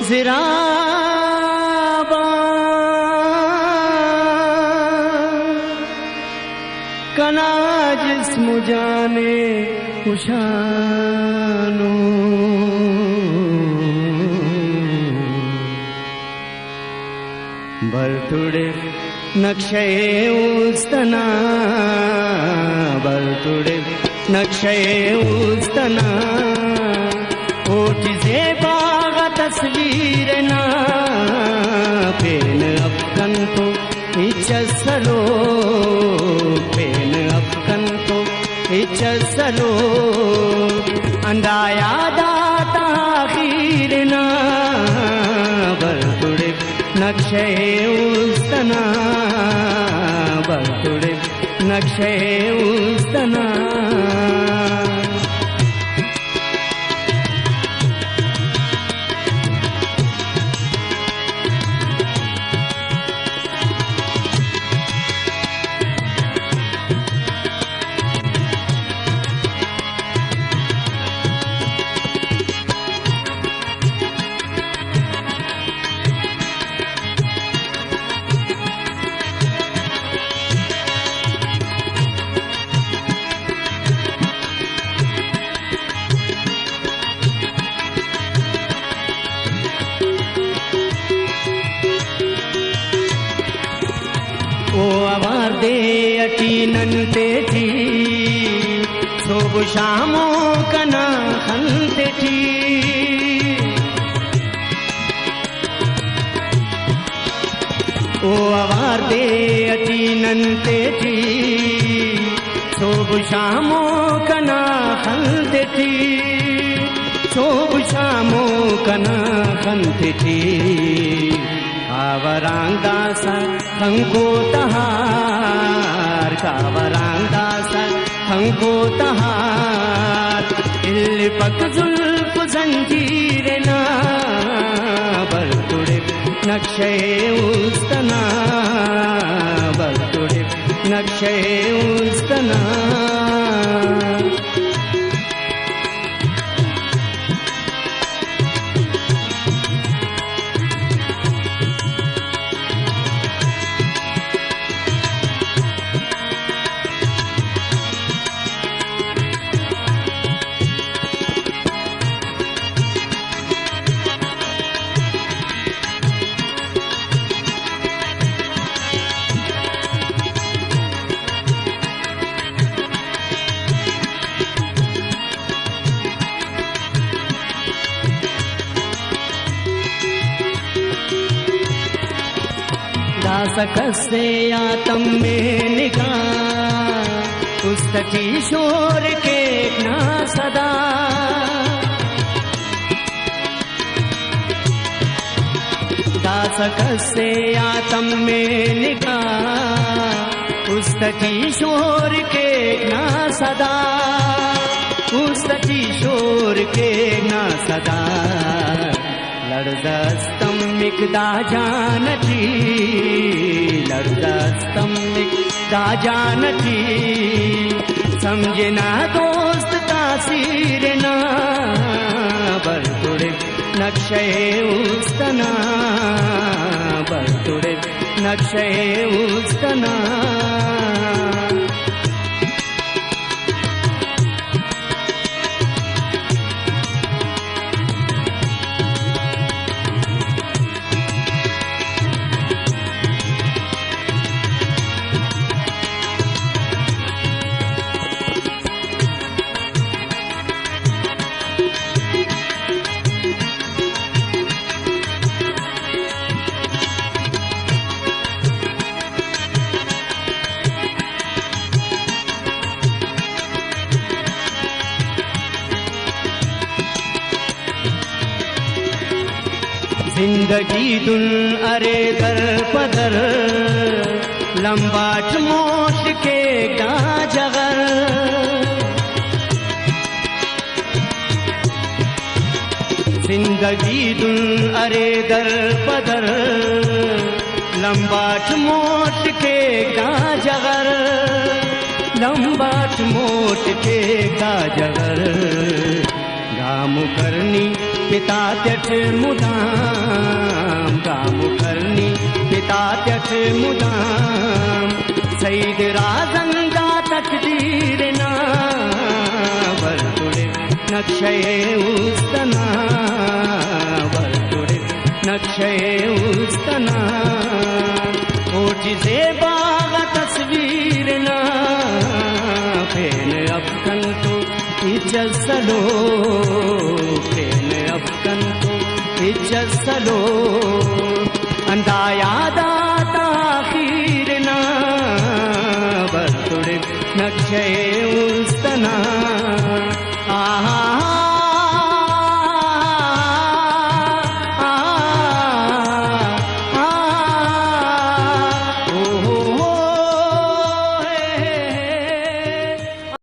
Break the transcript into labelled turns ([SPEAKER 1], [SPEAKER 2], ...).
[SPEAKER 1] जिराबा कना जिस्म जाने उशानो बरतुड़े नक्शे उस्तना बरतुड़े नक्शे उस्तना ओठ ज़ेबाग तस्वीर ना पेन अफकन तो इच्छसलो पेन अफकन तो इच्छसलो अंदाया दाता आखिर ना बरतुड़े नक्शे उस्तना बरतुड़े नक्शे उस्तना ओ आवार दे यकीनन तेजी सोब शामो कना खंते थी ओ आवार दे यकीनन तेजी सोब शामो कना खंते थी सोब शामो कना खंते थी कावरांगा सा हंको तहार कावरांगा सा हंको तहार इल्पक जुल्फ जंजीर ना बरतुड़े नक्शे उस्तना बरतुड़े नक्शे उस्तना सकसे आतम में निगाह उस्तकी शोर के ना सदा दासकसे आतम में निगाह उस्तकी शोर के ना सदा उस्तकी शोर के ना सदा लड़दस्तम मिकदा जानती लड़दस्तम मिकदा जानती समझे ना दोस्त तासीर ना बरतुड़े नक्शे उस्तना बरतुड़े नक्शे उस्तना जिंदगी दुन अरे दर पदर लंबाट मोश के गा जगर जिंदगी दुन अरे दर पदर लंबाट मोश के गा जगर लंबाट मोट के गा जगर गाम करनी पिता त्यठ मुदा मुदाम सईद राजंगा तकदीर ना वर्तुळे नक्षे उस्तना वर्तुळे नक्षे उस्तना ओजिजे बागा तस्वीर ना फेन अफकन तो इज्जलो फेन अफकन तो इज्जलो अंधा याद